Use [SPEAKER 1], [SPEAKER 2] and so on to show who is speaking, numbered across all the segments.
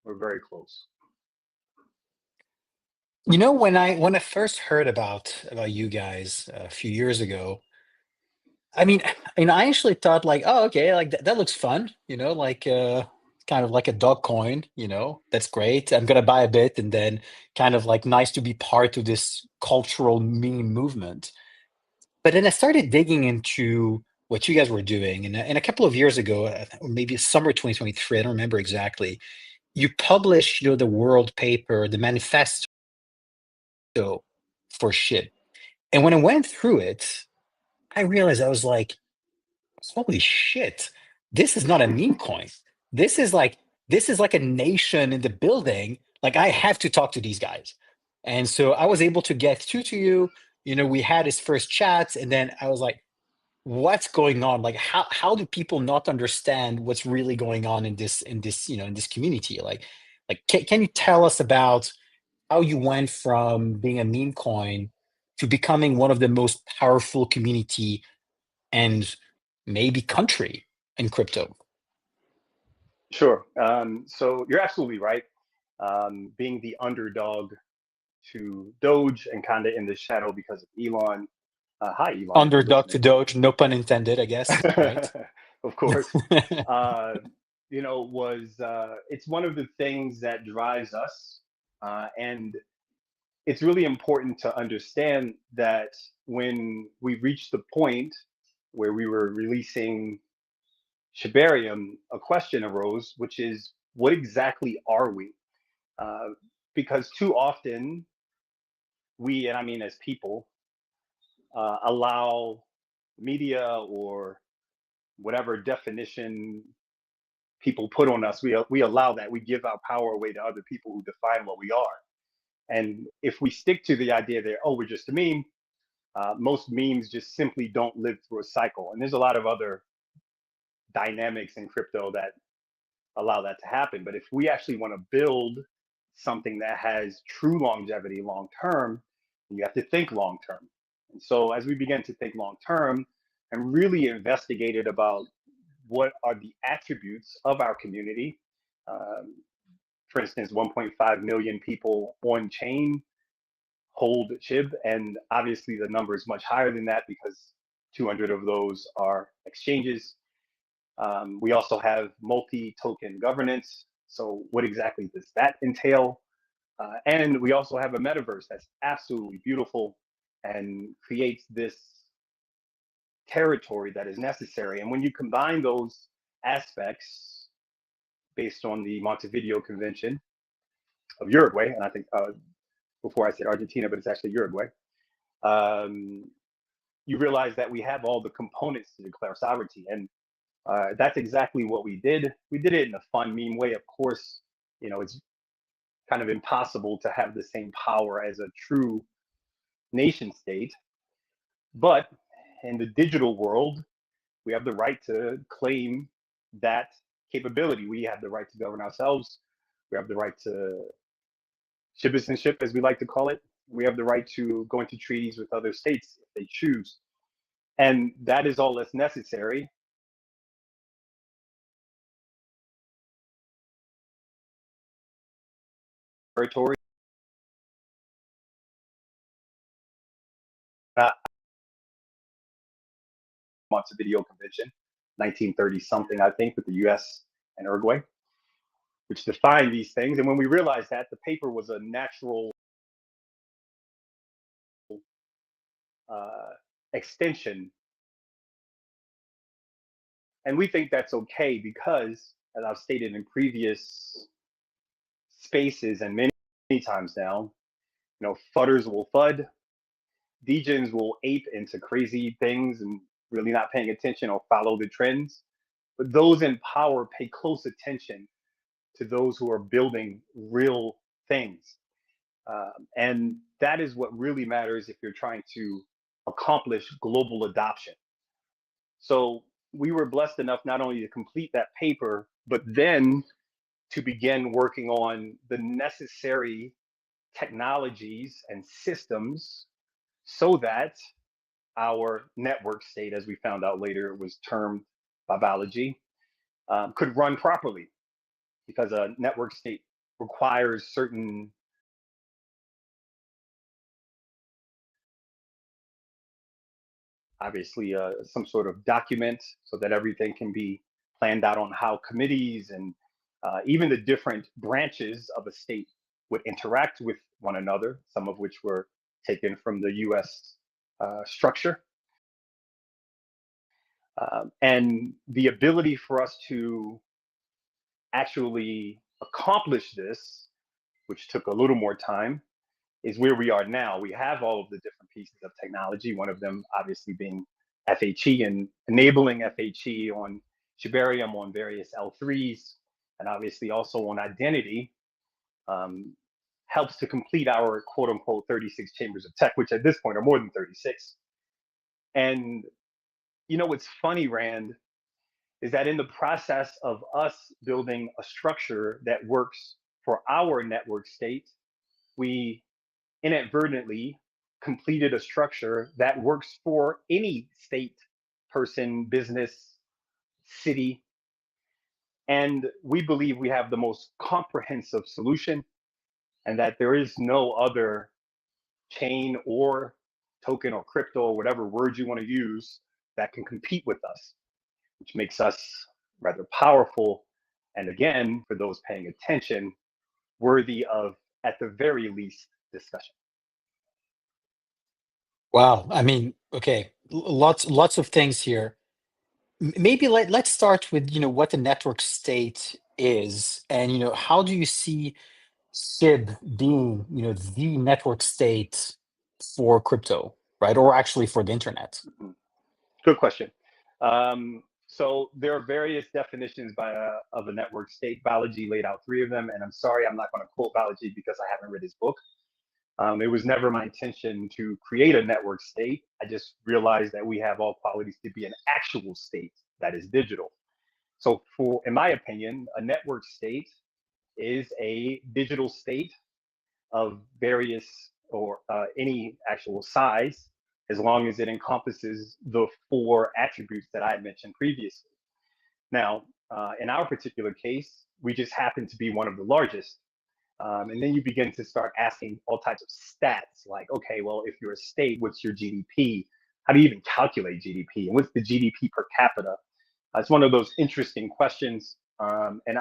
[SPEAKER 1] We're very close.
[SPEAKER 2] You know, when I first heard about you guys a few years ago, I mean, I actually thought like, oh, okay, like that looks fun, like kind of like a dog coin, that's great. I'm gonna buy a bit, and then kind of like nice to be part of this cultural meme movement. But then I started digging into what you guys were doing, and a couple of years ago, or maybe summer 2023, I don't remember exactly. You published, the world paper, the manifesto for shit. And when I went through it, I realized I was like, holy shit, this is not a meme coin. This is like this is like a nation in the building. Like I have to talk to these guys. And so I was able to get through to you. We had his first chats, and then I was like, what's going on? Like how do people not understand what's really going on in this community? Like can you tell us about how you went from being a meme coin to becoming one of the most powerful community and maybe country in crypto?
[SPEAKER 1] Sure. So you're absolutely right. Being the underdog to Doge and kind of in the shadow because of Elon. Hi, Elon, if you're
[SPEAKER 2] Underdog to
[SPEAKER 1] listening.
[SPEAKER 2] Doge, no pun intended, I guess, right?
[SPEAKER 1] Of course. Uh, was it's one of the things that drives us, and it's really important to understand that when we reached the point where we were releasing Shibarium, a question arose, which is, what exactly are we? Uh, because too often we, and I mean as people, allow media or whatever definition people put on us, we allow that. We give our power away to other people who define what we are. And if we stick to the idea that, oh, we're just a meme, most memes just simply don't live through a cycle. And there's a lot of other dynamics in crypto that allow that to happen. But if we actually want to build something that has true longevity long term, you have to think long term. And so as we began to think long term and really investigated about what are the attributes of our community, um, for instance, 1.5 million people on chain hold SHIB, and obviously the number is much higher than that because 200 of those are exchanges. We also have multi-token governance. So what exactly does that entail? And we also have a metaverse that's absolutely beautiful and creates this territory that is necessary. And when you combine those aspects based on the Montevideo Convention of Uruguay, and I think before I said Argentina, but it's actually Uruguay, um, you realize that we have all the components to declare sovereignty. And that's exactly what we did. We did it in a fun, meme way. Of course, it's kind of impossible to have the same power as a true nation state. But in the digital world, we have the right to claim that capability. We have the right to govern ourselves. We have the right to citizenship, as we like to call it. We have the right to go into treaties with other states if they choose. And that is all that's necessary. Territory. Uh, Montevideo Convention, 1930 something, I think, with the US and Uruguay, which defined these things. And when we realized that, the paper was a natural uh, extension. And we think that's okay because, as I've stated in previous spaces and many times now, fudders will fud, degens will ape into crazy things and really not paying attention or follow the trends. But those in power pay close attention to those who are building real things. And that is what really matters if you're trying to accomplish global adoption. So we were blessed enough not only to complete that paper, but then to begin working on the necessary technologies and systems so that our network state, as we found out later, it was termed by biology, could run properly, because a network state requires certain obviously some sort of document so that everything can be planned out on how committees and even the different branches of a state would interact with one another, some of which were taken from the US structure. And the ability for us to actually accomplish this, which took a little more time, is where we are now. We have all of the different pieces of technology, one of them obviously being FHE and enabling FHE on Shibarium, on various L3s, and obviously also on identity, um, helps to complete our quote unquote 36 chambers of tech, which at this point are more than 36. And you know what's funny, Rand, is that in the process of us building a structure that works for our network state, we inadvertently completed a structure that works for any state, person, business, city. And we believe we have the most comprehensive solution and that there is no other chain or token or crypto or whatever word you want to use that can compete with us, which makes us rather powerful. And again, for those paying attention, worthy of, at the very least, discussion.
[SPEAKER 2] Wow. I mean, okay, lots of things here. Maybe let's start with, what the network state is, and, how do you see SIB being, the network state for crypto, right? Or actually for the internet.
[SPEAKER 1] Mhm. Good question. So there are various definitions of a network state. Balaji laid out three of them, and I'm sorry I'm not going to quote Balaji because I haven't read his book. It was never my intention to create a network state. I just realized that we have all qualities to be an actual state that is digital. So, in my opinion, a network state is a digital state of various or any actual size, as long as it encompasses the four attributes that I had mentioned previously. Now, in our particular case, we just happen to be one of the largest. And then you begin to start asking all types of stats like, okay, well, if you're a state, what's your GDP? How do you even calculate GDP? And what's the GDP per capita? It's one of those interesting questions. And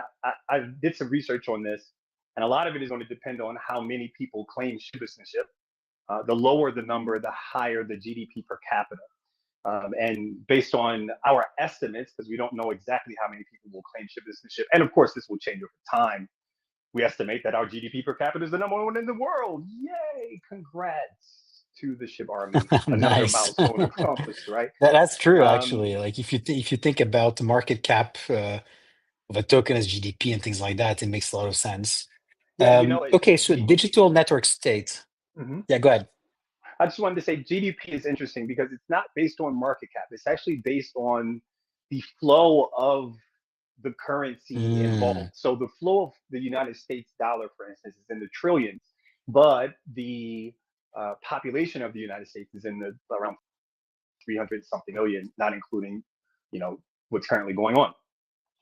[SPEAKER 1] I did some research on this, and a lot of it is going to depend on how many people claim citizenship. The lower the number, the higher the GDP per capita. And based on our estimates, because we don't know exactly how many people will claim citizenship, and of course this will change over time, we estimate that our GDP per capita is the number one in the world. Yay! Congrats to the Shiba Army. Another
[SPEAKER 2] Nice.
[SPEAKER 1] milestone accomplished, right?
[SPEAKER 2] That's true,
[SPEAKER 1] Um,
[SPEAKER 2] actually. Like if you think about the market cap of a token as GDP and things like that, it makes a lot of sense.
[SPEAKER 1] yeah,
[SPEAKER 2] Okay, so
[SPEAKER 1] GDP.
[SPEAKER 2] digital network state.
[SPEAKER 1] Mhm.
[SPEAKER 2] Yeah, go ahead.
[SPEAKER 1] I just wanted to say GDP is interesting because it's not based on market cap. It's actually based on the flow of the currency
[SPEAKER 2] Mm,
[SPEAKER 1] involved. So the flow of the United States dollar, for instance, is in the trillions, but the population of the United States is in the around 300 something million, not including, you know, what's currently going on.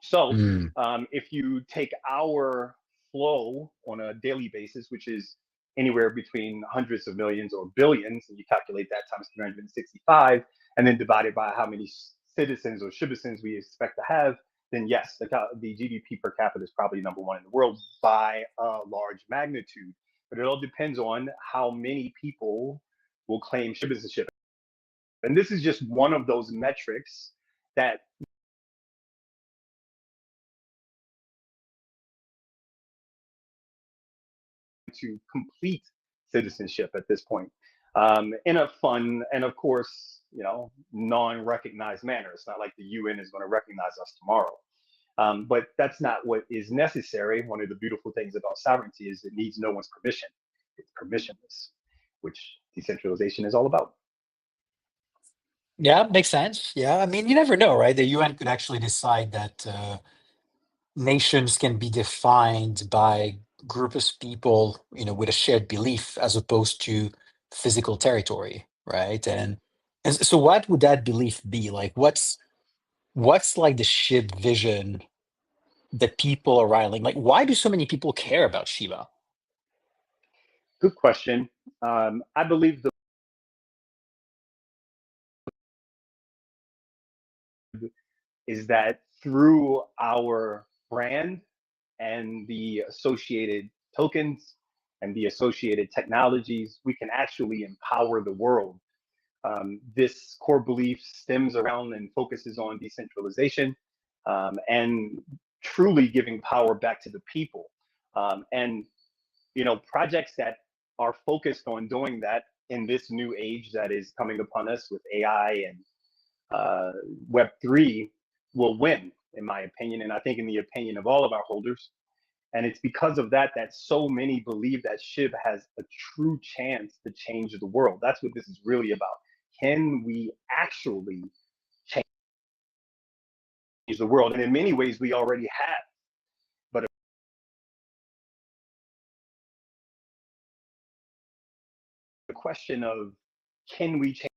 [SPEAKER 1] So
[SPEAKER 2] mm,
[SPEAKER 1] if you take our flow on a daily basis, which is anywhere between hundreds of millions or billions, and you calculate that times 365, and then divide it by how many citizens or citizens we expect to have, then yes, the GDP per capita is probably number one in the world by a large magnitude. But it all depends on how many people will claim citizenship. And this is just one of those metrics that to complete citizenship at this point in a fun and, of course, non-recognized manner. It's not like the UN is going to recognize us tomorrow. But that's not what is necessary. One of the beautiful things about sovereignty is it needs no one's permission. It's permissionless, which decentralization is all about.
[SPEAKER 2] yeah, makes sense. Yeah, I mean, you never know, right? The UN could actually decide that nations can be defined by group of people, with a shared belief as opposed to physical territory, right? And so, what would that belief be? Like, what's like the ship vision the people around? Like why do so many people care about Shiba?
[SPEAKER 1] Good question. I believe the is that through our brand and the associated tokens and the associated technologies, we can actually empower the world. This core belief stems around and focuses on decentralization and truly giving power back to the people. And projects that are focused on doing that in this new age that is coming upon us with AI and Web3 will win, in my opinion, and I think in the opinion of all of our holders. And it's because of that that so many believe that SHIB has a true chance to change the world. That's what this is really about. Can we actually change the world? And in many ways, we already have. But the question of can we change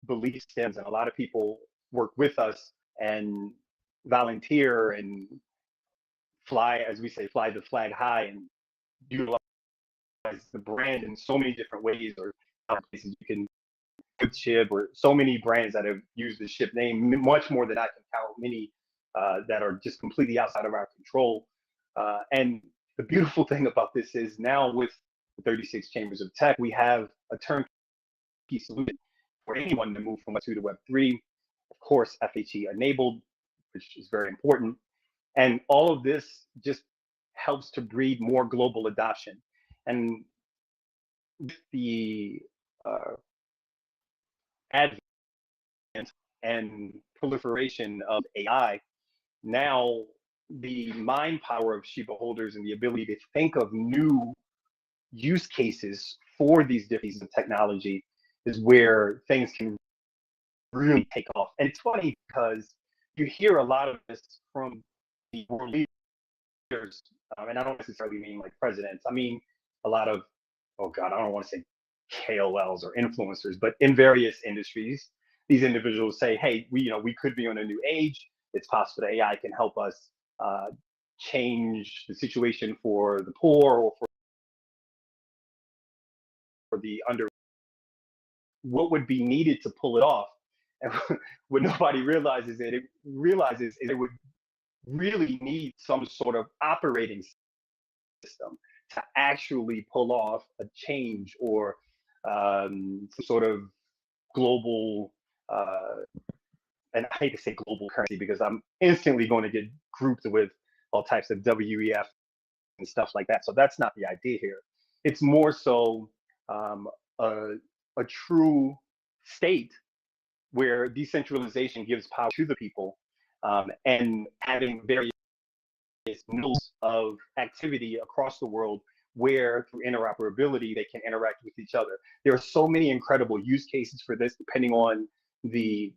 [SPEAKER 1] belief stems, and a lot of people work with us and volunteer and fly, as we say, fly the flag high and utilize the brand in so many different ways, or places you can with SHIB, or so many brands that have used the SHIB name, much more than I can count, many that are just completely outside of our control. And the beautiful thing about this is now with the 36 chambers of tech, we have a turnkey solution for anyone to move from Web 2 to Web 3. Of course, FHE enabled, which is very important. And all of this just helps to breed more global adoption. And with the advent and proliferation of AI, now the mind power of Shiba holders and the ability to think of new use cases for these different pieces of technology is where things can really take off. And it's funny because you hear a lot of this from the world leaders, and I don't necessarily mean like presidents. I mean a lot of, oh God, I don't want to say KOLs or influencers, but in various industries, these individuals say, hey, we could be on a new age. It's possible that AI can help us change the situation for the poor or for the under. What would be needed to pull it off? And what nobody realizes is it would really need some sort of operating system to actually pull off a change or some sort of global, and I hate to say global currency because I'm instantly going to get grouped with all types of WEF and stuff like that. So that's not the idea here. It's more so a, a true state where decentralization gives power to the people, and having various nodes of activity across the world where through interoperability they can interact with each other. There are so many incredible use cases for this depending on the,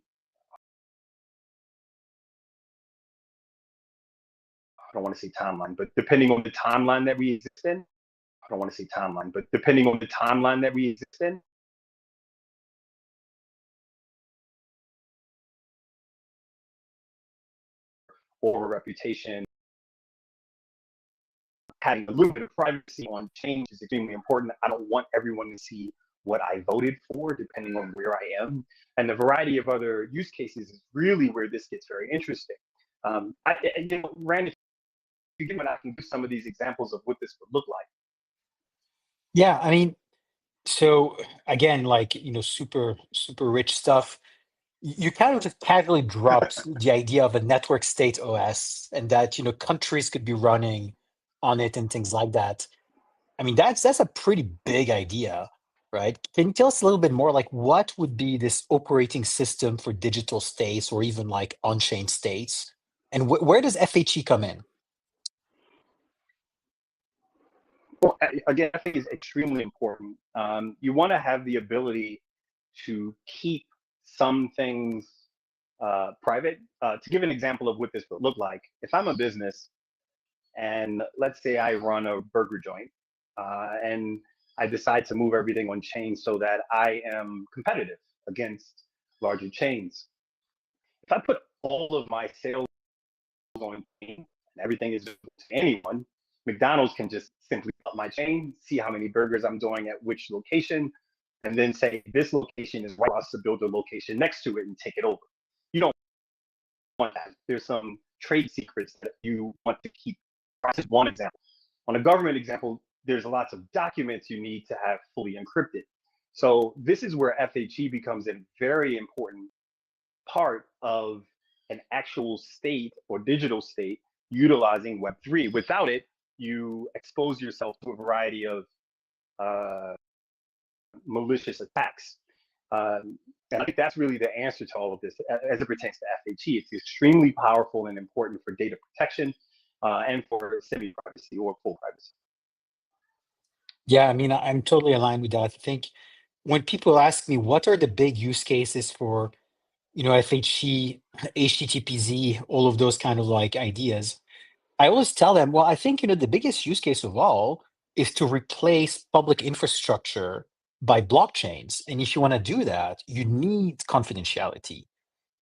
[SPEAKER 1] I don't want to say timeline, but depending on the timeline that we exist in, I don't want to say timeline, but depending on the timeline that we exist in, or reputation, having a little bit of privacy on change is extremely important. I don't want everyone to see what I voted for, depending on where I am. And the variety of other use cases is really where this gets very interesting. Rand, if you give me, I can give some of these examples of what this would look like.
[SPEAKER 2] Yeah, I mean, so again, like, super, super rich stuff. You kind of just casually dropped the idea of a network state OS and that, countries could be running on it and things like that. I mean, that's a pretty big idea, right? Can you tell us a little bit more, like what would be this operating system for digital states or even like on-chain states? And where does FHE come in?
[SPEAKER 1] Well, again, I think is extremely important. You want to have the ability to keep some things private. To give an example of what this would look like, if I'm a business and let's say I run a burger joint, and I decide to move everything on chain so that I am competitive against larger chains. If I put all of my sales on chain and everything is to anyone, McDonald's can just simply up my chain, see how many burgers I'm doing at which location, and then say this location is right for us to build a location next to it and take it over. You don't want that. There's some trade secrets that you want to keep. That's just one example. On a government example, there's lots of documents you need to have fully encrypted. So this is where FHE becomes a very important part of an actual state or digital state utilizing Web3. Without it, you expose yourself to a variety of malicious attacks. And I think that's really the answer to all of this as it pertains to FHE. It's extremely powerful and important for data protection and for semi-privacy or full privacy.
[SPEAKER 2] Yeah, I mean, I'm totally aligned with that. I think when people ask me what are the big use cases for, FHE, HTTPZ, all of those kind of like ideas, I always tell them, well, I think, the biggest use case of all is to replace public infrastructure by blockchains. And if you want to do that, you need confidentiality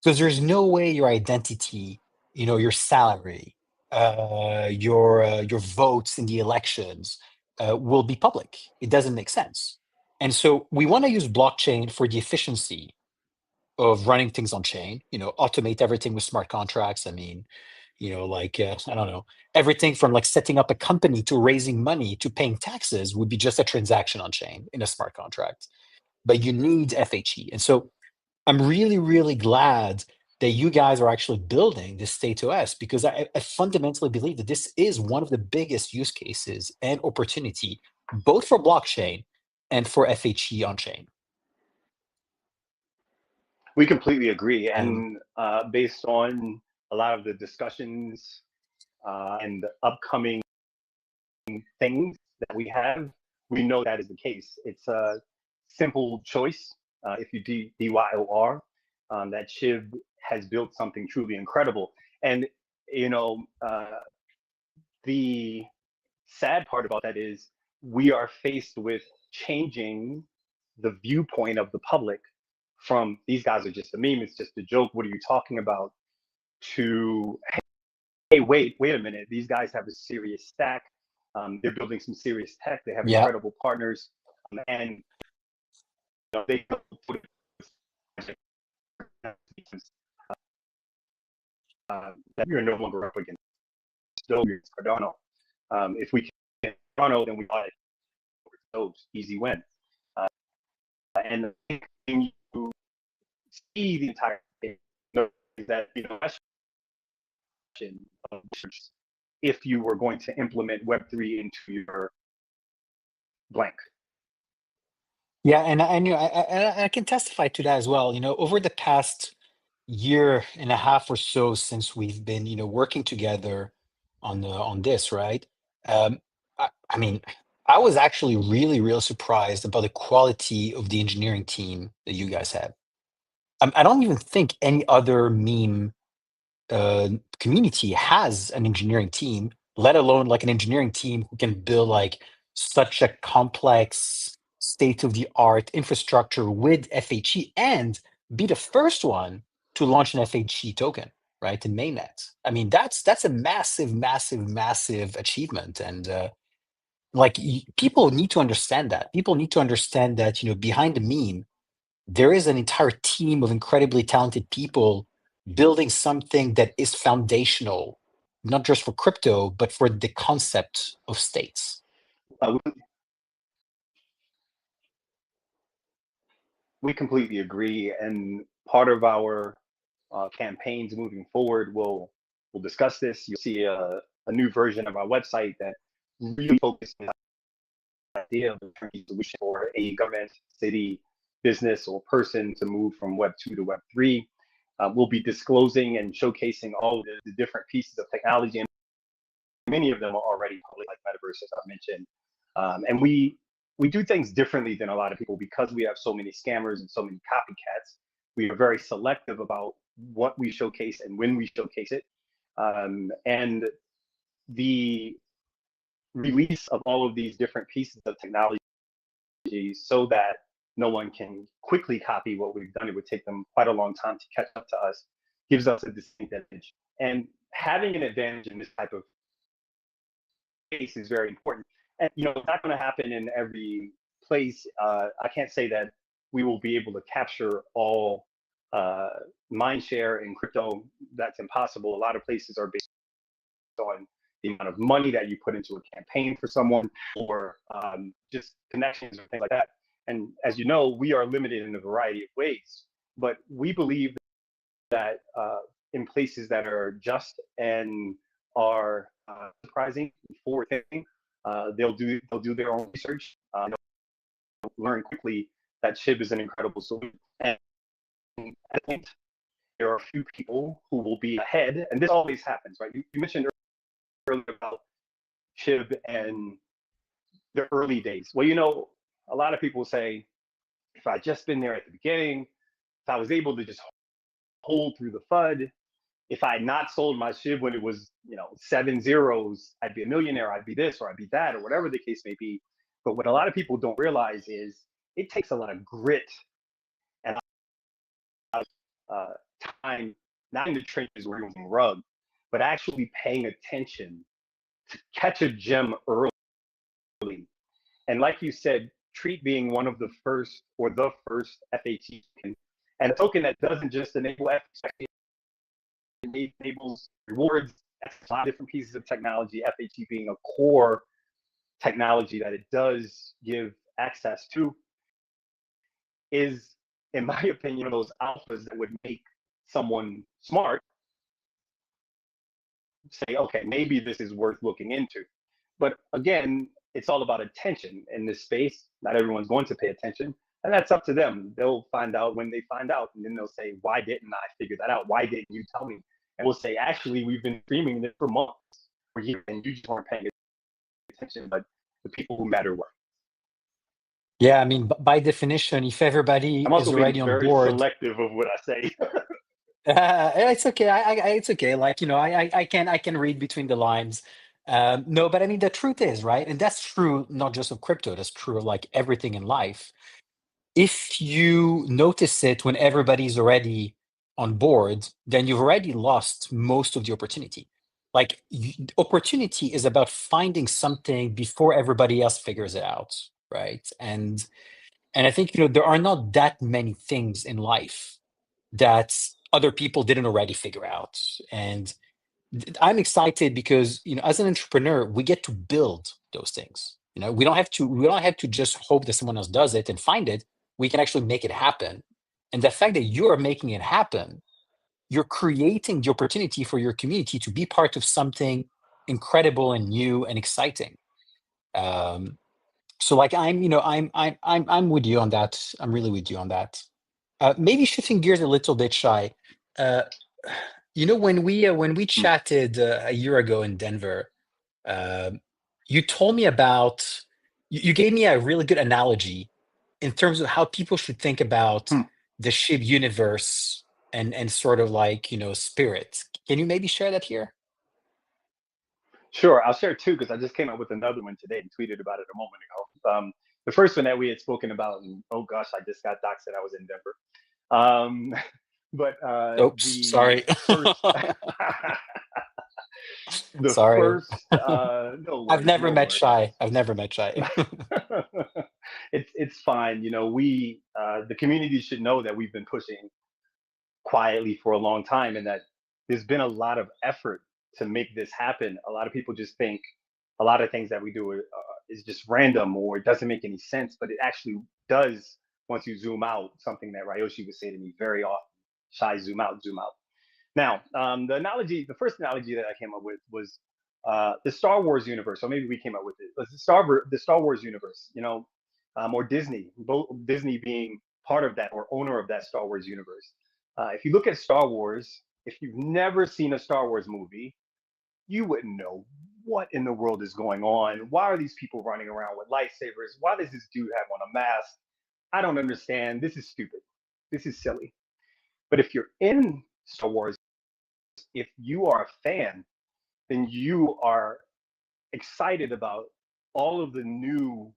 [SPEAKER 2] because there's no way your identity, your salary, your votes in the elections will be public. It doesn't make sense. And so we want to use blockchain for the efficiency of running things on chain, automate everything with smart contracts. I mean, I don't know, everything from like setting up a company to raising money to paying taxes would be just a transaction on chain in a smart contract. But you need FHE. And so I'm really, really glad that you guys are actually building this state OS because I fundamentally believe that this is one of the biggest use cases and opportunity, both for blockchain and for FHE on chain.
[SPEAKER 1] We completely agree.
[SPEAKER 2] Um,
[SPEAKER 1] And based on a lot of the discussions and the upcoming things that we have, we know that is the case. It's a simple choice. If you DYOR, that Shiv has built something truly incredible. And, the sad part about that is we are faced with changing the viewpoint of the public from these guys are just a meme, it's just a joke, what are you talking about, to hey, wait a minute, these guys have a serious stack, they're building some serious tech, they have
[SPEAKER 2] yeah.
[SPEAKER 1] incredible partners, and they that we are no longer up against Cardano. If we can Cardano, then we buy it. Those easy win. And when you see the entire thing, that if you were going to implement Web3 into your blank.
[SPEAKER 2] Yeah, and I can testify to that as well. Over the past year and a half or so since we've been, working together on this, right? I mean, I was actually really, real surprised about the quality of the engineering team that you guys had. I don't even think any other meme community has an engineering team, let alone like an engineering team who can build like such a complex state of the art infrastructure with FHE and be the first one to launch an FHE token, right? In mainnet. I mean, that's a massive, massive, massive achievement. And people need to understand that. People need to understand that, behind the meme, there is an entire team of incredibly talented people building something that is foundational, not just for crypto, but for the concept of states.
[SPEAKER 1] We completely agree, and part of our campaigns moving forward will discuss this. You'll see a new version of our website that really focuses on the idea of a turnkey solution for a government, city, business, or person to move from Web 2 to Web 3. We'll be disclosing and showcasing all of the different pieces of technology, and many of them are already public, like metaverse, as I mentioned. And we do things differently than a lot of people because we have so many scammers and so many copycats. We are very selective about what we showcase and when we showcase it. And the release of all of these different pieces of technology so that no one can quickly copy what we've done, it would take them quite a long time to catch up to us, gives us a distinct advantage. And having an advantage in this type of case is very important. And it's not going to happen in every place. I can't say that we will be able to capture all mind share in crypto. That's impossible. A lot of places are based on the amount of money that you put into a campaign for someone, or just connections or things like that. And as you know, we are limited in a variety of ways, but we believe that in places that are just and are surprising, forward thinking, they'll do their own research, they'll learn quickly that SHIB is an incredible solution. And I think there are a few people who will be ahead, and this always happens, right? You mentioned earlier about SHIB and the early days. Well, a lot of people say, if I just been there at the beginning, if I was able to just hold through the FUD, if I had not sold my SHIB when it was, 7 zeros, I'd be a millionaire, I'd be this, or I'd be that, or whatever the case may be. But what a lot of people don't realize is it takes a lot of grit and time, not in the trenches where you're moving rug, but actually paying attention to catch a gem early. And like you said, Treat being one of the first or the first FHE token, and a token that doesn't just enable FHE, it enables rewards. That's a lot of different pieces of technology, FHE being a core technology that it does give access to, is, in my opinion, those alphas that would make someone smart say, okay, maybe this is worth looking into. But again, it's all about attention in this space. Not everyone's going to pay attention, and that's up to them. They'll find out when they find out, and then they'll say, why didn't I figure that out? Why didn't you tell me? And we'll say, actually, we've been streaming this for months or years, and you just weren't paying attention, but the people who matter were.
[SPEAKER 2] Yeah, I mean, by definition, if everybody
[SPEAKER 1] I'm
[SPEAKER 2] is
[SPEAKER 1] also
[SPEAKER 2] already
[SPEAKER 1] being
[SPEAKER 2] on
[SPEAKER 1] very
[SPEAKER 2] board,
[SPEAKER 1] selective of what I say.
[SPEAKER 2] it's okay. It's okay. Like, I can read between the lines. No, but I mean, the truth is, right? And that's true, not just of crypto, that's true of like everything in life. If you notice it when everybody's already on board, then you've already lost most of the opportunity. Like, opportunity is about finding something before everybody else figures it out, right? And I think, there are not that many things in life that other people didn't already figure out. And I'm excited because, as an entrepreneur, we get to build those things. We don't have to just hope that someone else does it and find it. We can actually make it happen. And the fact that you are making it happen, you're creating the opportunity for your community to be part of something incredible and new and exciting. Um, so like I'm with you on that. I'm really with you on that. Maybe shifting gears a little bit, Shy. Uh, when we chatted a year ago in Denver, uh, you told me about you gave me a really good analogy in terms of how people should think about the SHIB universe and sort of like spirit. Can you maybe share that here?
[SPEAKER 1] Sure, I'll share two because I just came up with another one today and tweeted about it a moment ago. The first one that we had spoken about, and oh gosh, I just got doxxed that I was in Denver. Um, but
[SPEAKER 2] Oops,
[SPEAKER 1] the
[SPEAKER 2] sorry.
[SPEAKER 1] first, the
[SPEAKER 2] Sorry.
[SPEAKER 1] first, no
[SPEAKER 2] I've
[SPEAKER 1] worries,
[SPEAKER 2] never
[SPEAKER 1] no
[SPEAKER 2] met
[SPEAKER 1] worries.
[SPEAKER 2] Shy. I've never met Shy.
[SPEAKER 1] It's fine. We the community should know that we've been pushing quietly for a long time, and that there's been a lot of effort to make this happen. A lot of people just think a lot of things that we do is just random or it doesn't make any sense, but it actually does once you zoom out. Something that Ryoshi would say to me very often: "Shy, zoom out, zoom out." Now, the first analogy that I came up with was the Star Wars universe, or maybe we came up with it. But the Star Wars universe, or Disney, both Disney being part of that or owner of that Star Wars universe. If you look at Star Wars, if you've never seen a Star Wars movie, you wouldn't know what in the world is going on. Why are these people running around with lightsabers? Why does this dude have on a mask? I don't understand. This is stupid. This is silly. But if you're in Star Wars, if you are a fan, then you are excited about all of the new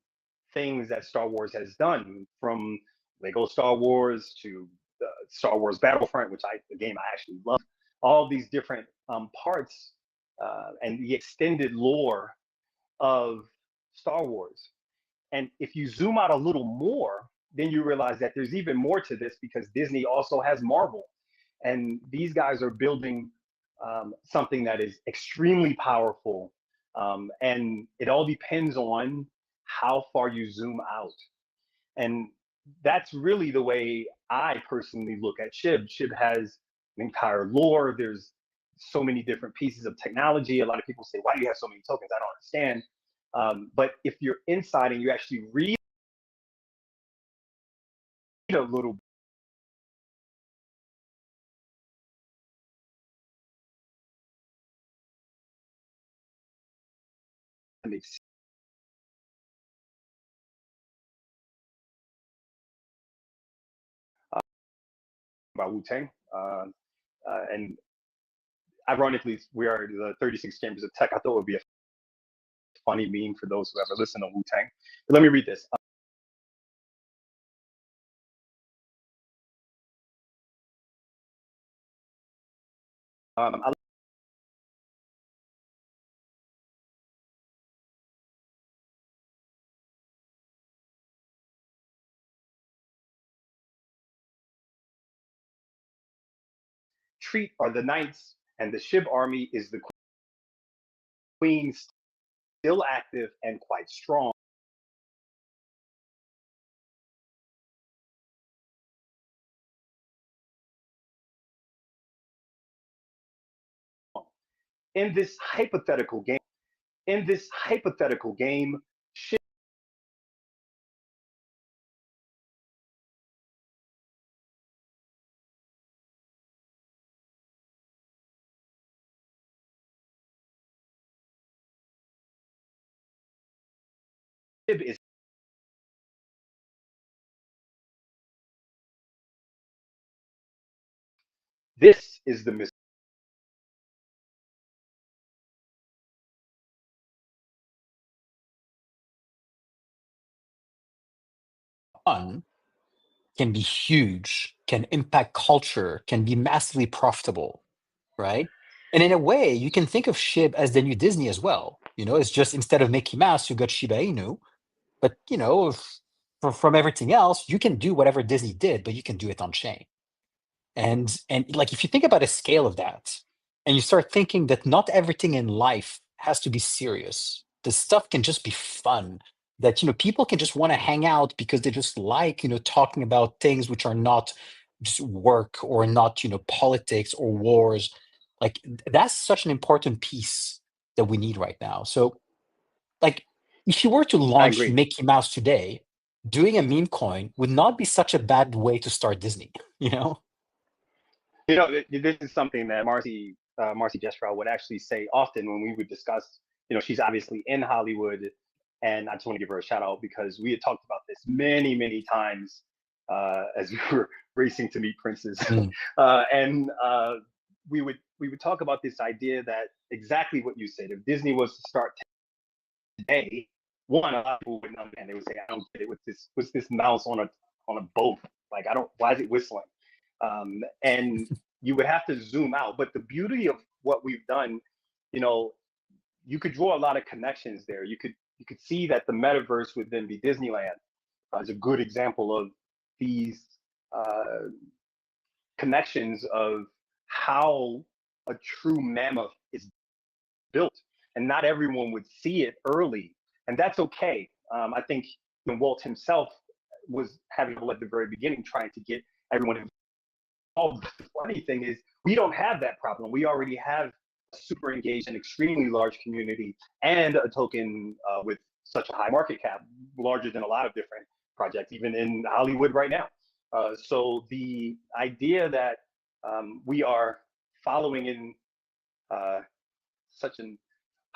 [SPEAKER 1] things that Star Wars has done, from Lego Star Wars to Star Wars Battlefront, which the game I actually love. All these different parts and the extended lore of Star Wars. And if you zoom out a little more, then you realize that there's even more to this because Disney also has Marvel. And these guys are building something that is extremely powerful. And it all depends on how far you zoom out. And that's really the way I personally look at Shib. Shib has an entire lore. There's so many different pieces of technology. A lot of people say, why do you have so many tokens? I don't understand. But if you're inside and you actually read a little bit about Wu-Tang, and ironically, we are the 36 Chambers of Tech. I thought it would be a funny meme for those who ever listen to Wu-Tang. But let me read this. I treat are the knights, and the Shib army is the queen, still active and quite strong. In this hypothetical game, Shib is this is the
[SPEAKER 2] Fun can be huge, can impact culture, can be massively profitable, right? And in a way, you can think of Shib as the new Disney as well. It's just instead of Mickey Mouse, you got Shiba Inu. But from everything else, you can do whatever Disney did, but you can do it on chain. And like if you think about a scale of that, and you start thinking that not everything in life has to be serious. The stuff can just be fun. That people can just want to hang out because they just like talking about things which are not just work or not politics or wars. Like that's such an important piece that we need right now. So like if you were to
[SPEAKER 1] I
[SPEAKER 2] launch
[SPEAKER 1] agree.
[SPEAKER 2] Mickey Mouse today, doing a meme coin would not be such a bad way to start Disney, you know?
[SPEAKER 1] This is something that Marcy Jestrow would actually say often when we would discuss. She's obviously in Hollywood, and I just want to give her a shout out because we had talked about this many, many times as we were racing to meet princes,
[SPEAKER 2] Mm.
[SPEAKER 1] and we would talk about this idea that exactly what you said. If Disney was to start today, one, a lot of people wouldn't understand. They would say, "I don't get it. What's this mouse on a boat? Like, I don't. Why is it whistling?" And you would have to zoom out. But the beauty of what we've done, you know, you could draw a lot of connections there. You could see that the metaverse would then be Disneyland as a good example of these uh, connections of how a true mammoth is built, and not everyone would see it early, and that's okay. I think Walt himself was having trouble at the very beginning trying to get everyone involved. The funny thing is, we don't have that problem. We already have a super engaged and extremely large community and a token with such a high market cap, larger than a lot of different projects, even in Hollywood right now. So the idea that we are following in such an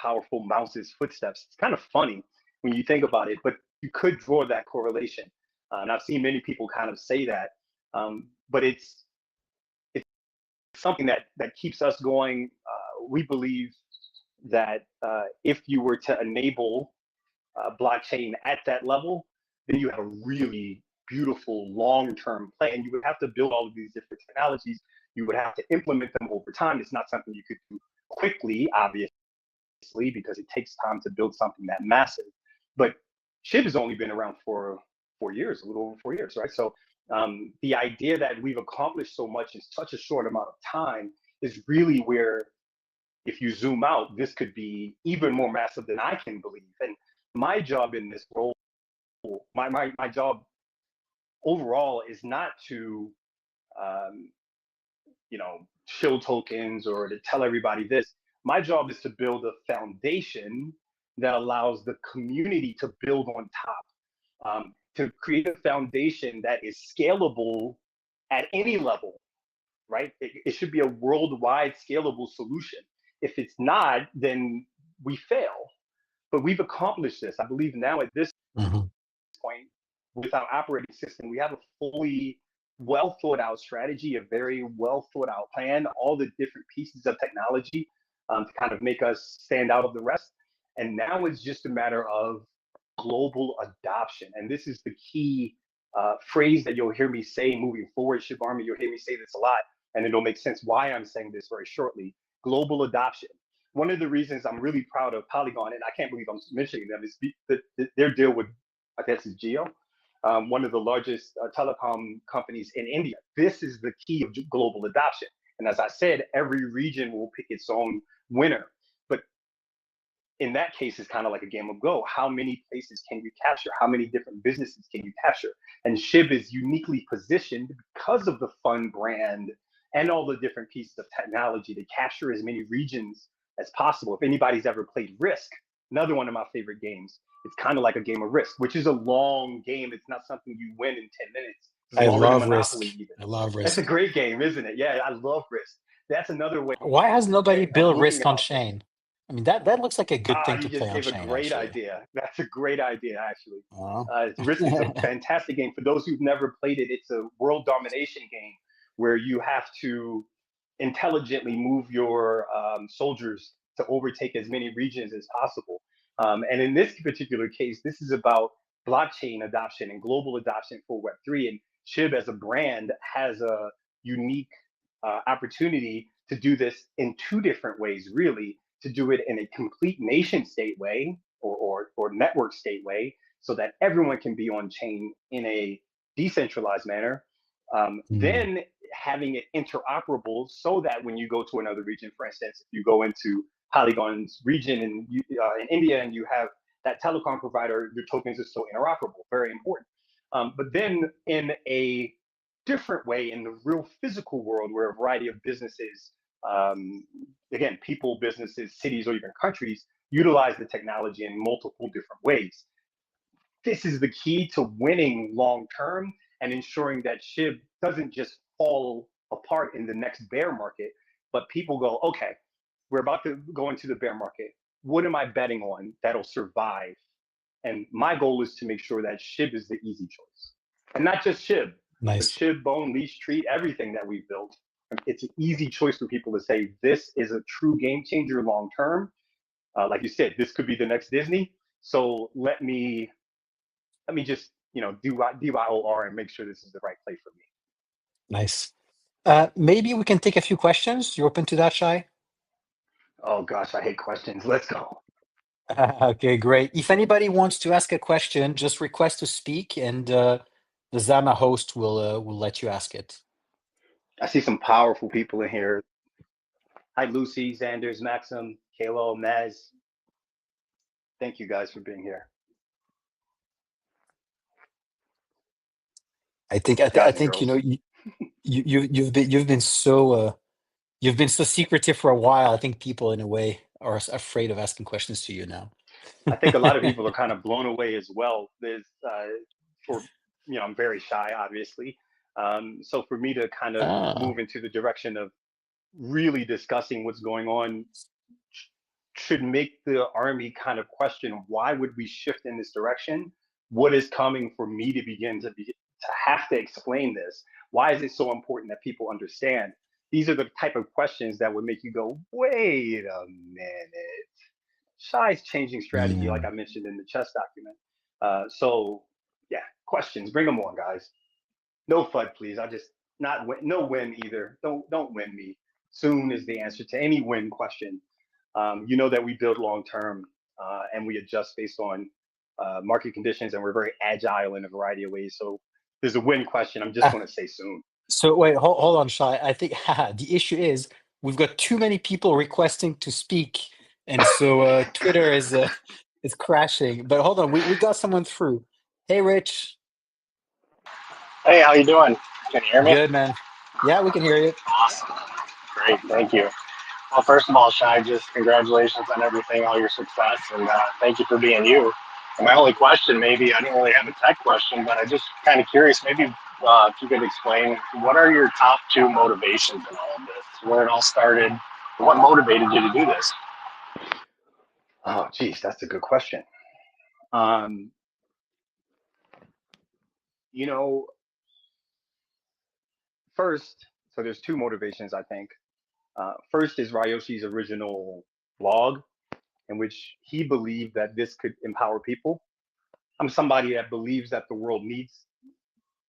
[SPEAKER 1] powerful mouse's footsteps. It's kind of funny when you think about it, but you could draw that correlation. And I've seen many people kind of say that, but it's something that keeps us going. We believe that if you were to enable blockchain at that level, then you have a really beautiful long-term play. And you would have to build all of these different technologies. You would have to implement them over time. It's not something you could do quickly, obviously, because it takes time to build something that massive. But SHIB has only been around for 4 years, a little over 4 years, right? So the idea that we've accomplished so much in such a short amount of time is really where, if you zoom out, this could be even more massive than I can believe. And my job in this role, my job overall is not to, um, shill tokens or to tell everybody this. My job is to build a foundation that allows the community to build on top, to create a foundation that is scalable at any level, right? It should be a worldwide scalable solution. If it's not, then we fail. But we've accomplished this. I believe now at this
[SPEAKER 2] Mhm.
[SPEAKER 1] point, with our operating system, we have a fully well thought out strategy, a very well thought out plan, all the different pieces of technology to kind of make us stand out of the rest. And now it's just a matter of global adoption. And this is the key phrase that you'll hear me say moving forward, Shiba Army. You'll hear me say this a lot, and it'll make sense why I'm saying this very shortly. Global adoption. One of the reasons I'm really proud of Polygon, and I can't believe I'm mentioning them, is their deal with, I guess it's Geo, one of the largest telecom companies in India. This is the key of global adoption. And as I said, every region will pick its own winner. But in that case, it's kind of like a game of Go. How many places can you capture? How many different businesses can you capture? And SHIB is uniquely positioned because of the fun brand and all the different pieces of technology to capture as many regions as possible. If anybody's ever played Risk, another one of my favorite games, it's kind of like a game of Risk, which is a long game. It's not something you win in 10 minutes. It's
[SPEAKER 2] I
[SPEAKER 1] longer than
[SPEAKER 2] love Risk.
[SPEAKER 1] Monopoly, even.
[SPEAKER 2] I love
[SPEAKER 1] That's a
[SPEAKER 2] Risk.
[SPEAKER 1] great game, isn't it? Yeah, I love Risk. That's another way
[SPEAKER 2] Why has nobody
[SPEAKER 1] of
[SPEAKER 2] built
[SPEAKER 1] looking
[SPEAKER 2] Risk on
[SPEAKER 1] about things.
[SPEAKER 2] chain? I mean, that looks like a good thing
[SPEAKER 1] You
[SPEAKER 2] to play
[SPEAKER 1] just
[SPEAKER 2] on
[SPEAKER 1] gave a
[SPEAKER 2] chain,
[SPEAKER 1] great
[SPEAKER 2] actually.
[SPEAKER 1] idea. That's a great idea, actually.
[SPEAKER 2] Oh.
[SPEAKER 1] Risk is a fantastic game. For those who've never played it, it's a world domination game where you have to intelligently move your soldiers to overtake as many regions as possible. And in this particular case, this is about blockchain adoption and global adoption for Web3. And SHIB as a brand has a unique opportunity to do this in two different ways, really, to do it in a complete nation state way or network state way so that everyone can be on chain in a decentralized manner.
[SPEAKER 2] Mm.
[SPEAKER 1] Then having it interoperable so that when you go to another region, for instance, if you go into Polygon's region in India and you have that telecom provider, your tokens are still interoperable, very important. But then in a different way, in the real physical world where a variety of businesses, again, people, businesses, cities, or even countries utilize the technology in multiple different ways. This is the key to winning long term and ensuring that SHIB doesn't just fall apart in the next bear market, but people go, okay, we're about to go into the bear market. What am I betting on that'll survive? And my goal is to make sure that SHIB is the easy choice. And not just SHIB, but
[SPEAKER 2] Nice.
[SPEAKER 1] SHIB, Bone, Leash, Treat, everything that we've built. It's an easy choice for people to say, this is a true game changer long term. Like you said, this could be the next Disney. So let me just do DYOR and make sure this is the right play for me.
[SPEAKER 2] Nice. Maybe we can take a few questions. You open to that, Shy?
[SPEAKER 1] Oh gosh, I hate questions. Let's go.
[SPEAKER 2] Okay, great. If anybody wants to ask a question, just request to speak, and the Zama host will let you ask it.
[SPEAKER 1] I see some powerful people in here. Hi, Lucy, Xanders, Maxim, Kalo, Maz. Thank you guys for being here.
[SPEAKER 2] I
[SPEAKER 1] Guys and
[SPEAKER 2] think
[SPEAKER 1] girls.
[SPEAKER 2] you've been so secretive for a while. I think people in a way are afraid of asking questions to you now.
[SPEAKER 1] I think a lot of people are kind of blown away as well. I'm very shy, obviously. So for me to kind of
[SPEAKER 2] Ah,
[SPEAKER 1] move into the direction of really discussing what's going on should make the army kind of question, why would we shift in this direction? What is coming for me to begin to have to explain this? Why is it so important that people understand? These are the type of questions that would make you go, wait a minute. Shy's changing strategy, like
[SPEAKER 2] mm,
[SPEAKER 1] I mentioned in the chess document. So Yeah, questions. Bring them on, guys. No FUD, please. I just not win, no win either. Don't win me. Soon is the answer to any win question. You know that we build long term and we adjust based on market conditions, and we're very agile in a variety of ways. So there's a win question. I'm just
[SPEAKER 2] Ah,
[SPEAKER 1] going to say soon.
[SPEAKER 2] so wait, hold on, Shy. I think the issue is we've got too many people requesting to speak, and so Twitter is crashing. But hold on, we got someone through. Hey, Rich.
[SPEAKER 3] Hey, how you doing? Can you hear me?
[SPEAKER 2] Good, man. Yeah, we can hear you.
[SPEAKER 3] Awesome. Great. Thank you. Well, first of all, Shai, just congratulations on everything, all your success, and thank you for being you. And my only question, maybe I don't really have a tech question, but I'm just kind of curious. Maybe if you could explain what are your top two motivations in all of this? Where it all started? What motivated you to do this?
[SPEAKER 1] Oh, geez, that's a good question. Um, you know, first, so there's two motivations, I think. First is Ryoshi's original blog, in which he believed that this could empower people. I'm somebody that believes that the world needs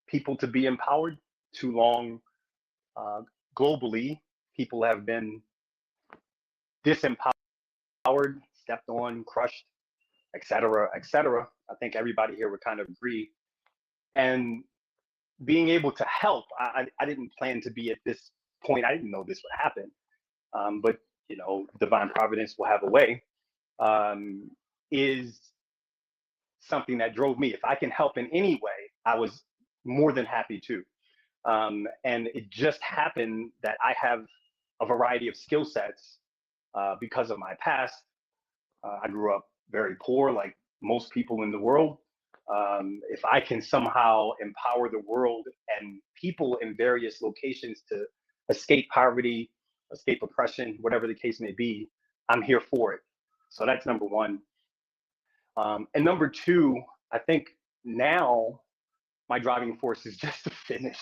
[SPEAKER 1] people to be empowered. Too long, uh, globally, people have been disempowered, stepped on, crushed, etc., etc. I think everybody here would kind of agree. And being able to help, I didn't plan to be at this point. I didn't know this would happen. But divine providence will have a way. Is something that drove me. If I can help in any way, I was more than happy to. And it just happened that I have a variety of skill sets because of my past. I grew up very poor, like most people in the world. If I can somehow empower the world and people in various locations to escape poverty, escape oppression, whatever the case may be, I'm here for it. So that's number one. And number two, I think now my driving force is just to finish.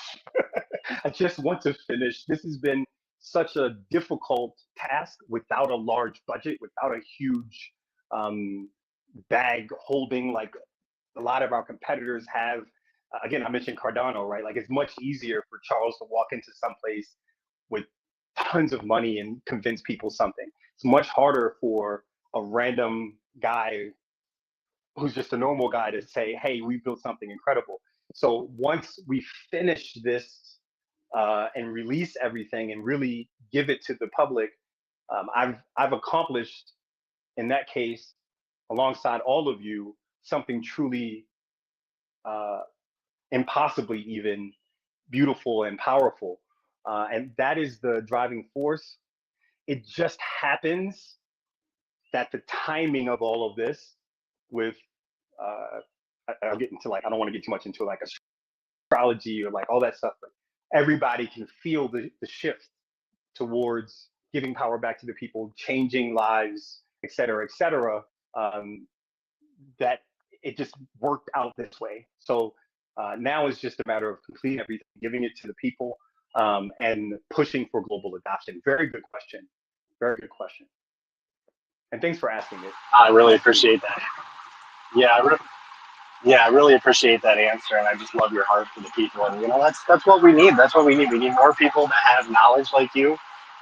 [SPEAKER 1] I just want to finish. This has been such a difficult task without a large budget, without a huge um, bag holding like a lot of our competitors have. Again, I mentioned Cardano, right? Like it's much easier for Charles to walk into some place with tons of money and convince people something. It's much harder for a random guy who's just a normal guy to say, hey, we built something incredible. So once we finish this and release everything and really give it to the public, I've accomplished in that case, alongside all of you, something truly uh, impossibly even beautiful and powerful. And that is the driving force. It just happens that the timing of all of this with uh, I'll get into like I don't want to get too much into like astrology or like all that stuff, but everybody can feel the shift towards giving power back to the people, changing lives, et cetera, et cetera. Um, that it just worked out this way. So now it's just a matter of completing everything, giving it to the people, and pushing for global adoption. Very good question. Very good question. And thanks for asking it.
[SPEAKER 3] I really
[SPEAKER 1] Nice to meet
[SPEAKER 3] appreciate that. Yeah, yeah, I really appreciate that answer, and I just love your heart for the people. And that's what we need. That's what we need. We need more people that have knowledge like you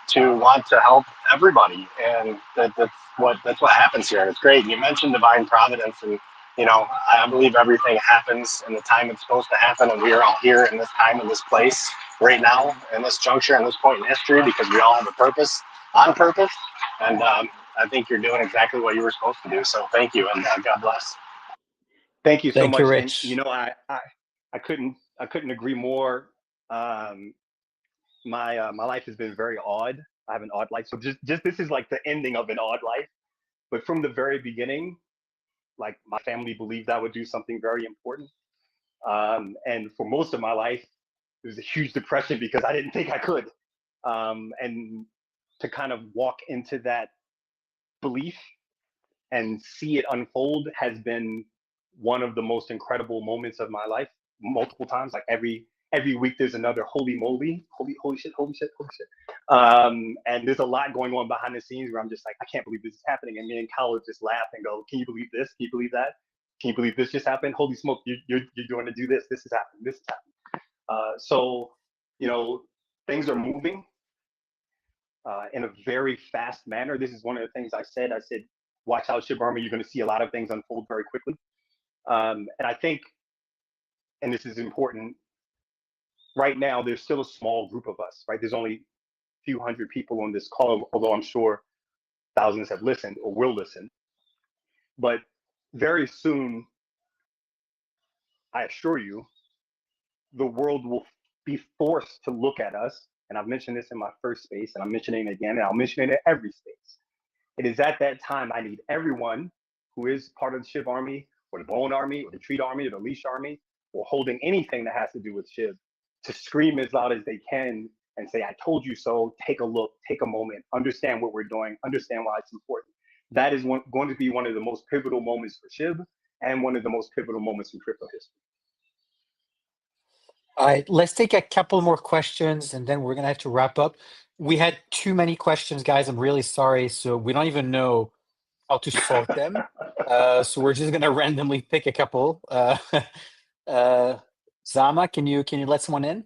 [SPEAKER 3] to want to help everybody, and that's what happens here. And it's great. You mentioned divine providence, and I believe everything happens in the time it's supposed to happen, and we are all here in this time in this place right now, in this juncture, in this point in history, because we all have a purpose, on purpose, and I think you're doing exactly what you were supposed to do. So thank you, and God bless.
[SPEAKER 1] Thank you so
[SPEAKER 2] Thank you,
[SPEAKER 1] much. And
[SPEAKER 2] Rich.
[SPEAKER 1] I couldn't agree more. Um, my life has been very odd. I have an odd life. So just this is like the ending of an odd life. But from the very beginning, like my family believed I would do something very important. And for most of my life, it was a huge depression because I didn't think I could. And to kind of walk into that belief and see it unfold has been one of the most incredible moments of my life. Multiple times, like every week, there's another holy moly, holy shit, holy shit, holy shit. And there's a lot going on behind the scenes where I'm just like, I can't believe this is happening. And me and Kyle would just laugh and go, can you believe this? Can you believe that? can you believe this just happened? Holy smoke, you're going to do this. This is happening. This is happening. So, you know, things are moving in a very fast manner. This is one of the things I said. I said, watch out, Shiba Army. You're going to see a lot of things unfold very quickly. And I think, and this is important, right now, there's still a small group of us, right? There's only a few hundred people on this call, although I'm sure thousands have listened or will listen. But very soon, I assure you, the world will be forced to look at us. And I've mentioned this in my first space, and I'm mentioning it again, and I'll mention it in every space. It is at that time I need everyone who is part of the Shiv Army, or the Bone Army, or the Treat Army, or the Leash Army, or holding anything that has to do with Shiv, to scream as loud as they can and say, I told you so, take a look, take a moment, understand what we're doing, understand why it's important. That is going to be one of the most pivotal moments for Shiv, and one of the most pivotal moments in crypto history.
[SPEAKER 2] All right, let's take a couple more questions and then we're going to have to wrap up. We had too many questions, guys. I'm really sorry. So we don't even know how to sort them. So we're just going to randomly pick a couple. Zama, can you let someone in?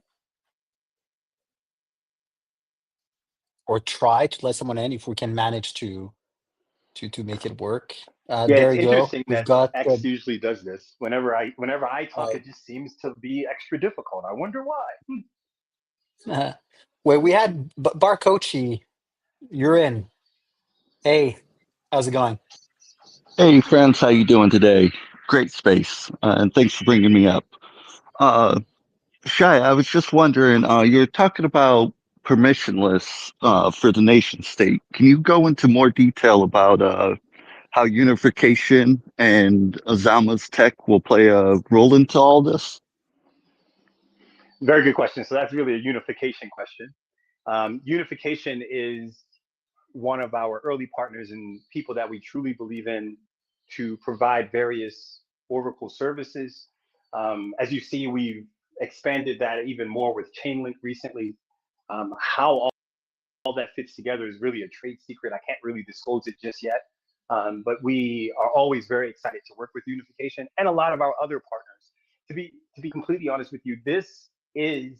[SPEAKER 2] Or try to let someone in if we can manage to make it work.
[SPEAKER 1] Yeah,
[SPEAKER 2] There
[SPEAKER 1] it's
[SPEAKER 2] you go.
[SPEAKER 1] interesting
[SPEAKER 2] We've
[SPEAKER 1] that
[SPEAKER 2] got
[SPEAKER 1] X usually does this. Whenever I talk,
[SPEAKER 2] right.
[SPEAKER 1] it just seems to be extra difficult. I wonder why.
[SPEAKER 2] Well, we had Barcochi. You're in. Hey, how's it going?
[SPEAKER 4] Hey friends, how you doing today? Great space, and thanks for bringing me up. Uh, Shy, I was just wondering, you're talking about permissionless for the nation state. Can you go into more detail about how unification and Zama's tech will play a role into all this?
[SPEAKER 1] Very good question. So that's really a unification question. Unification is one of our early partners and people that we truly believe in to provide various Oracle services. As you see, we've expanded that even more with Chainlink recently. How all that fits together is really a trade secret. I can't really disclose it just yet. But we are always very excited to work with Unification and a lot of our other partners. To be completely honest with you, this is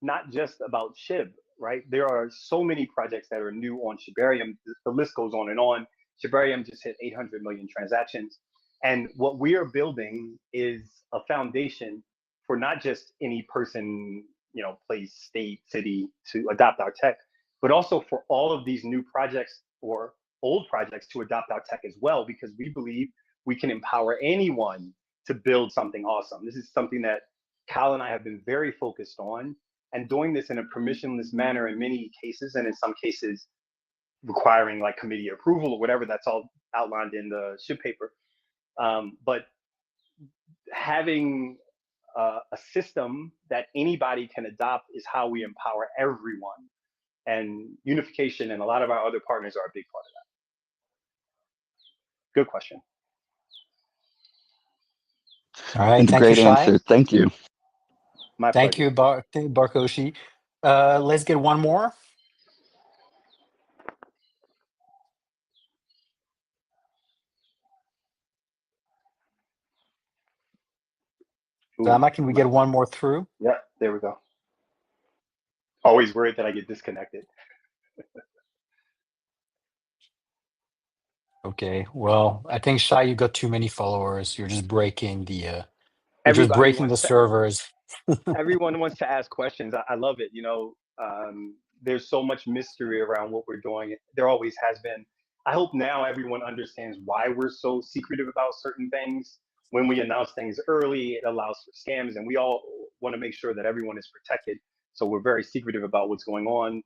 [SPEAKER 1] not just about SHIB, right? There are so many projects that are new on Shibarium. The list goes on and on. Shibarium just hit 800 million transactions. And what we are building is a foundation for not just any person, you know, place, state, city to adopt our tech, but also for all of these new projects or old projects to adopt our tech as well, because we believe we can empower anyone to build something awesome. This is something that Kyle and I have been very focused on, and doing this in a permissionless manner in many cases, and in some cases requiring like committee approval or whatever. That's all outlined in the SHIB paper. But having a system that anybody can adopt is how we empower everyone. And Unification and a lot of our other partners are a big part of that. Good question.
[SPEAKER 2] All right,
[SPEAKER 4] And a
[SPEAKER 2] thank you,
[SPEAKER 4] great
[SPEAKER 2] Shai.
[SPEAKER 4] answer. Thank you.
[SPEAKER 1] My
[SPEAKER 2] Thank
[SPEAKER 1] pleasure.
[SPEAKER 2] you, Barkoshi. Let's get one more.
[SPEAKER 1] Ooh,
[SPEAKER 2] Zama, can we get one more through?
[SPEAKER 1] yeah, there we go. Always worried that I get disconnected.
[SPEAKER 2] Okay, well, I think Shai, you got too many followers. You're just breaking the
[SPEAKER 1] Everybody wants to
[SPEAKER 2] servers.
[SPEAKER 1] everyone wants to ask questions. I love it. You know, there's so much mystery around what we're doing. There always has been. I hope now everyone understands why we're so secretive about certain things. When we announce things early, it allows for scams, and we all want to make sure that everyone is protected. So we're very secretive about what's going on.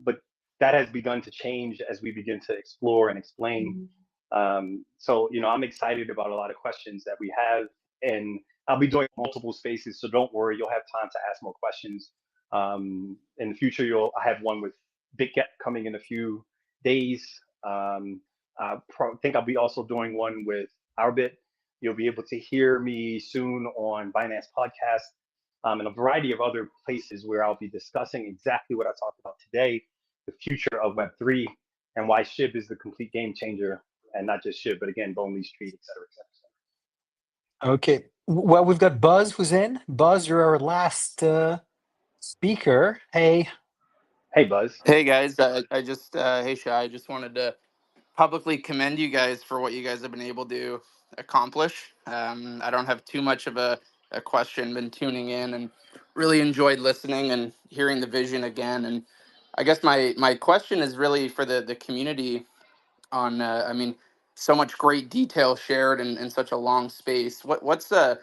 [SPEAKER 1] But that has begun to change as we begin to explore and explain. So, you know, I'm excited about a lot of questions that we have, and I'll be doing multiple spaces, so don't worry, you'll have time to ask more questions. In the future, I have one with Big Get coming in a few days. I think I'll be also doing one with Ourbit. You'll be able to hear me soon on Binance Podcast, and a variety of other places where I'll be discussing exactly what I talked about today, the future of Web3, and why SHIB is the complete game changer, and not just SHIB, but again, Bone Leash Street, et cetera, et cetera.
[SPEAKER 2] Okay. Well, we've got Buzz who's in. Buzz, you're our last speaker. Hey.
[SPEAKER 1] Hey, Buzz.
[SPEAKER 5] Hey guys, I just hey Shy, I just wanted to publicly commend you guys for what you guys have been able to accomplish. I don't have too much of a question. Been tuning in and really enjoyed listening and hearing the vision again. And I guess my question is really for the community on I mean, so much great detail shared in such a long space. What's an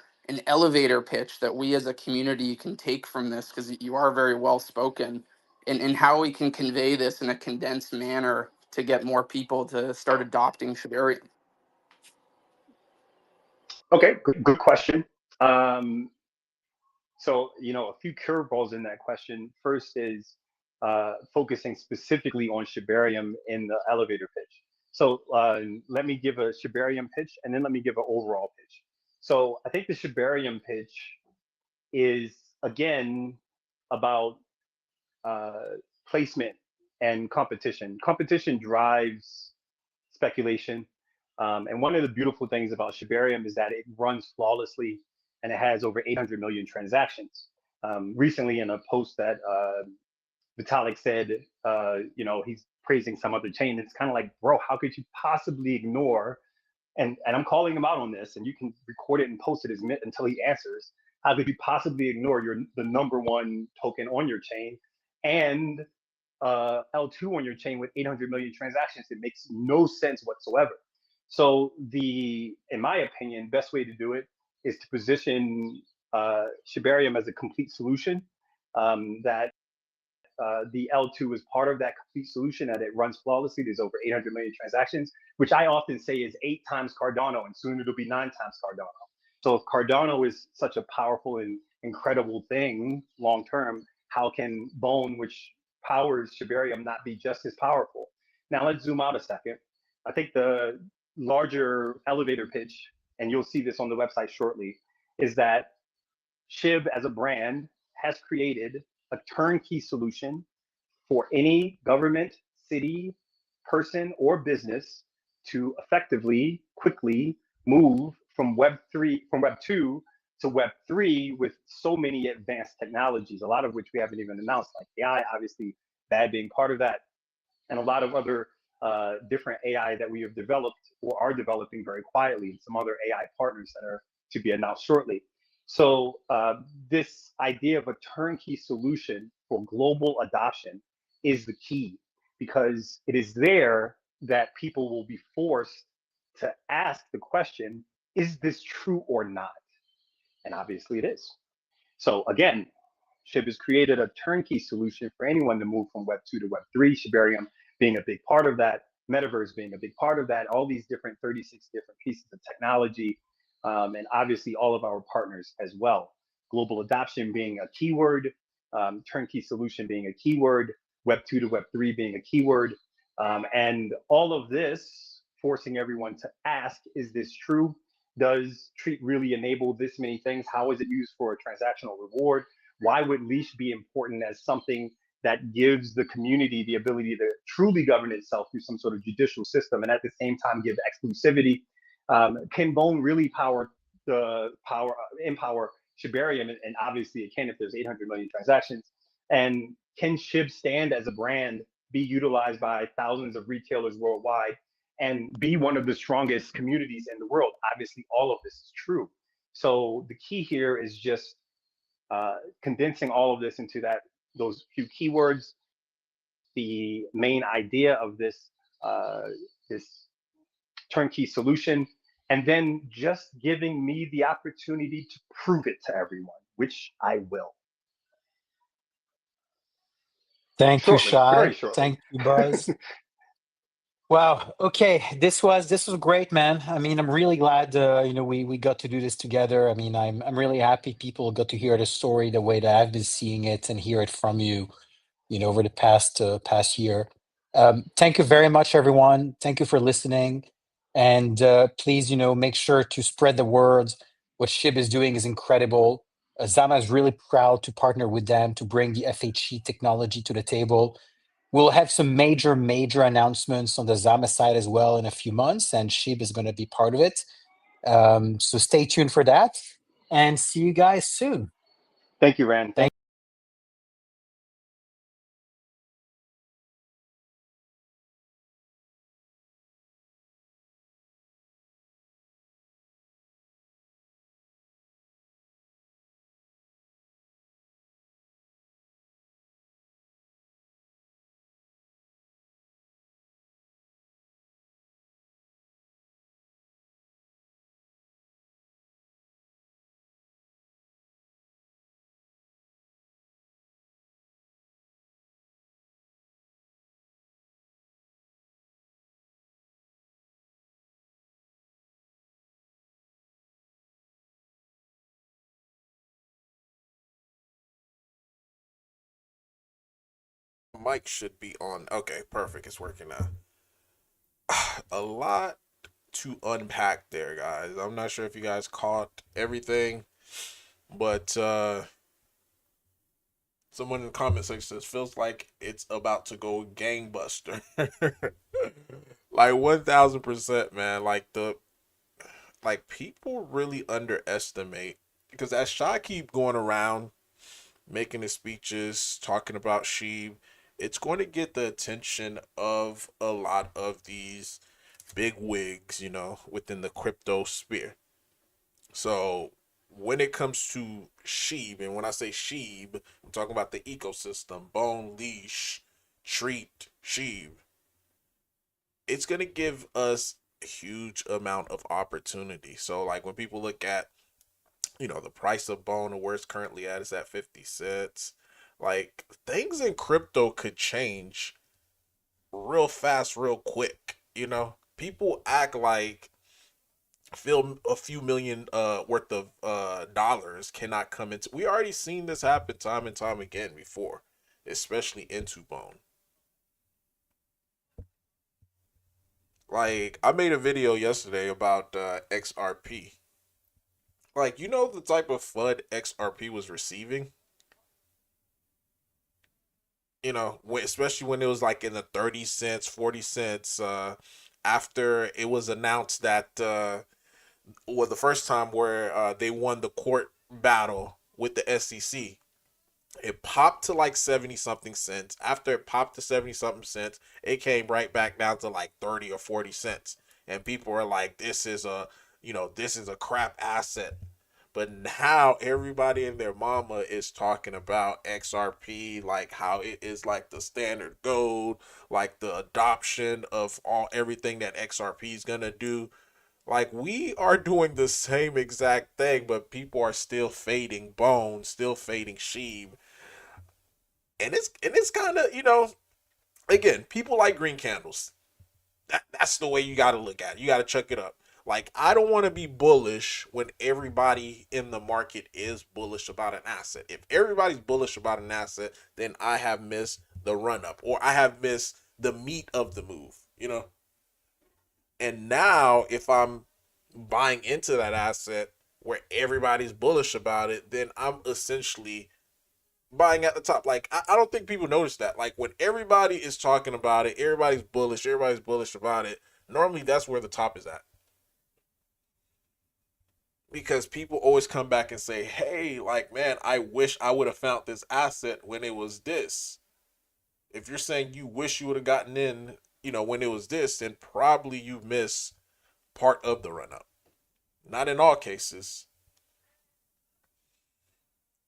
[SPEAKER 5] elevator pitch that we as a community can take from this, because you are very well spoken, and how we can convey this in a condensed manner to get more people to start adopting Shibarium?
[SPEAKER 1] Okay, good question. So, a few curveballs in that question. First is focusing specifically on Shibarium in the elevator pitch. So let me give a Shibarium pitch, and then let me give an overall pitch. So I think the Shibarium pitch is, again, about placement and competition. Competition drives speculation. And one of the beautiful things about Shibarium is that it runs flawlessly and it has over 800 million transactions. Recently, in a post that Vitalik said, he's praising some other chain. It's kind of like, bro, how could you possibly ignore? And I'm calling him out on this, and you can record it and post it until he answers. How could you possibly ignore the number one token on your chain and L2 on your chain with 800 million transactions? It makes no sense whatsoever. So in my opinion, best way to do it is to position Shibarium as a complete solution, that the L2 is part of that complete solution, that it runs flawlessly. There's over 800 million transactions, which I often say is 8 times Cardano, and soon it'll be 9 times Cardano. So if Cardano is such a powerful and incredible thing long term, how can Bone, which powers Shibarium, not be just as powerful? Now let's zoom out a second. I think the larger elevator pitch, and you'll see this on the website shortly, is that Shib as a brand has created a turnkey solution for any government, city, person, or business to effectively, quickly move from Web 2 to Web 3 with so many advanced technologies, a lot of which we haven't even announced, like AI, obviously, BAD being part of that, and a lot of other different AI that we have developed or are developing very quietly, and some other AI partners that are to be announced shortly. So this idea of a turnkey solution for global adoption is the key, because it is there that people will be forced to ask the question, is this true or not? And obviously it is. So again, Shib has created a turnkey solution for anyone to move from Web 2 to Web 3, Shibarium being a big part of that, Metaverse being a big part of that, all these different 36 different pieces of technology, and obviously all of our partners as well. Global adoption being a keyword, turnkey solution being a keyword, Web 2 to Web 3 being a keyword, and all of this forcing everyone to ask, is this true? Does Treat really enable this many things? How is it used for a transactional reward? Why would leash be important as something that gives the community the ability to truly govern itself through some sort of judicial system, and at the same time give exclusivity? Can Bone really empower Shibarium? And obviously it can if there's 800 million transactions. And can Shib stand as a brand, be utilized by thousands of retailers worldwide, and be one of the strongest communities in the world? Obviously, all of this is true. So the key here is just condensing all of this into those few keywords. The main idea of this turnkey solution, and then just giving me the opportunity to prove it to everyone, which I will.
[SPEAKER 2] Thank you,
[SPEAKER 1] Shortly, very
[SPEAKER 2] Shy.
[SPEAKER 1] shortly.
[SPEAKER 2] Thank you, Buzz. Wow. Okay, this was great, man. I mean, I'm really glad we got to do this together. I mean, I'm really happy people got to hear the story the way that I've been seeing it and hear it from you, over the past year. Thank you very much, everyone. Thank you for listening, and please, make sure to spread the word. What Shib is doing is incredible. Zama is really proud to partner with them to bring the FHE technology to the table. We'll have some major announcements on the Zama side as well in a few months, and Shib is going to be part of it. So stay tuned for that, and see you guys soon.
[SPEAKER 1] Thank you, Rand.
[SPEAKER 2] Thank
[SPEAKER 6] Mic should be on. Okay, perfect. It's working now. A lot to unpack there, guys. I'm not sure if you guys caught everything, but someone in the comment section says feels like it's about to go gangbuster. Like 1000%, man. Like people really underestimate because as Shy keep going around making his speeches talking about sheep, it's going to get the attention of a lot of these big wigs, within the crypto sphere. So when it comes to Sheeb, and when I say Sheeb, I'm talking about the ecosystem, Bone, Leash, Treat, Sheeb. It's gonna give us a huge amount of opportunity. So like when people look at, the price of Bone and where it's currently at is at 50 cents. Like things in crypto could change real fast, real quick. People act like feel a few million worth of dollars cannot come into. We already seen this happen time and time again before, especially into Bone. Like I made a video yesterday about XRP. Like the type of FUD XRP was receiving. Especially when it was like in the 30 cents, 40 cents. After it was announced that was the first time where they won the court battle with the SEC. It popped to like 70 something cents. After it popped to 70 something cents, it came right back down to like 30 or 40 cents. And people are like, this is a crap asset. But now everybody and their mama is talking about XRP, like how it is like the standard gold, like the adoption of everything that XRP is gonna do. Like we are doing the same exact thing, but people are still fading Bone, still fading Sheeb, and it's kind of again, people like green candles. That's the way you got to look at it. You got to chuck it up. Like I don't want to be bullish when everybody in the market is bullish about an asset. If everybody's bullish about an asset, then I have missed the run up or I have missed the meat of the move. And now if I'm buying into that asset where everybody's bullish about it, then I'm essentially buying at the top. Like I don't think people notice that. Like when everybody is talking about it, everybody's bullish about it. Normally that's where the top is at. Because people always come back and say, hey, like, man, I wish I would have found this asset when it was this. If you're saying you wish you would have gotten in, when it was this, then probably you miss part of the run up. Not in all cases.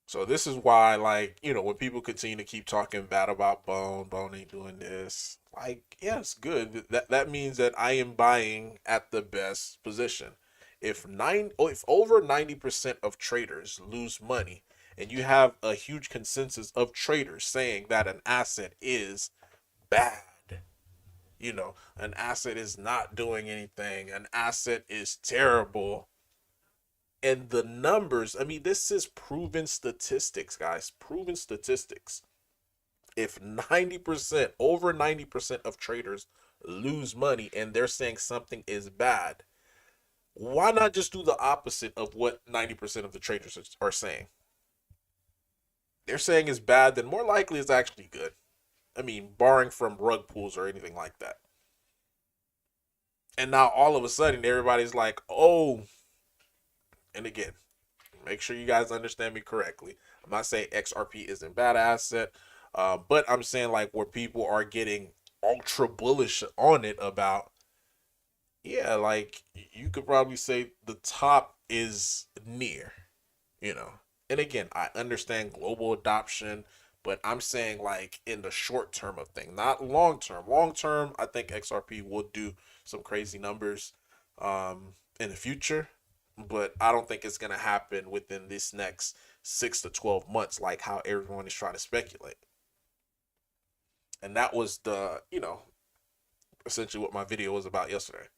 [SPEAKER 6] So this is why, like, when people continue to keep talking bad about Bone ain't doing this. Like, yes, good. That means that I am buying at the best position. If over 90% of traders lose money, and you have a huge consensus of traders saying that an asset is bad, an asset is not doing anything, an asset is terrible, and the numbers, I mean, this is proven statistics, guys. Proven statistics. If 90%, over 90% of traders lose money and they're saying something is bad, why not just do the opposite of what 90% of the traders are saying? They're saying it's bad, then more likely it's actually good. I mean, barring from rug pulls or anything like that. And now all of a sudden, everybody's like, oh, and again, make sure you guys understand me correctly. I'm not saying XRP isn't bad asset, but I'm saying like where people are getting ultra bullish on it about, yeah, like you could probably say the top is near, you know. And again, I understand global adoption, but I'm saying like in the short term of thing, not long term. Long term, I think XRP will do some crazy numbers in the future, but I don't think it's gonna happen within this next 6 to 12 months, like how everyone is trying to speculate. And that was the, essentially what my video was about yesterday.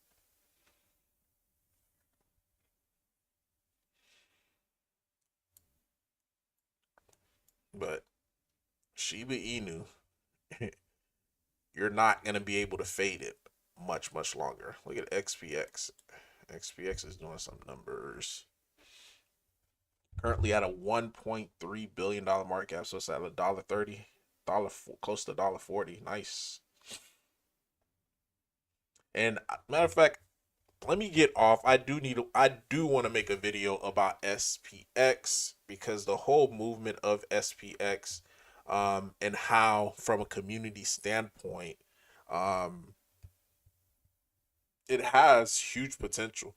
[SPEAKER 6] But Shiba Inu, you're not gonna be able to fade it much longer. Look at XPX. XPX is doing some numbers. Currently at a $1.3 billion market cap, so it's at $1.30, close to $1.40. Nice. And matter of fact, let me get off. I do want to make a video about SPX because the whole movement of SPX, and how from a community standpoint, it has huge potential.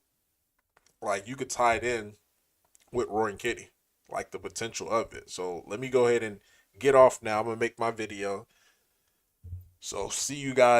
[SPEAKER 6] Like you could tie it in with Roaring Kitty, like the potential of it. So let me go ahead and get off now. I'm gonna make my video. So see you guys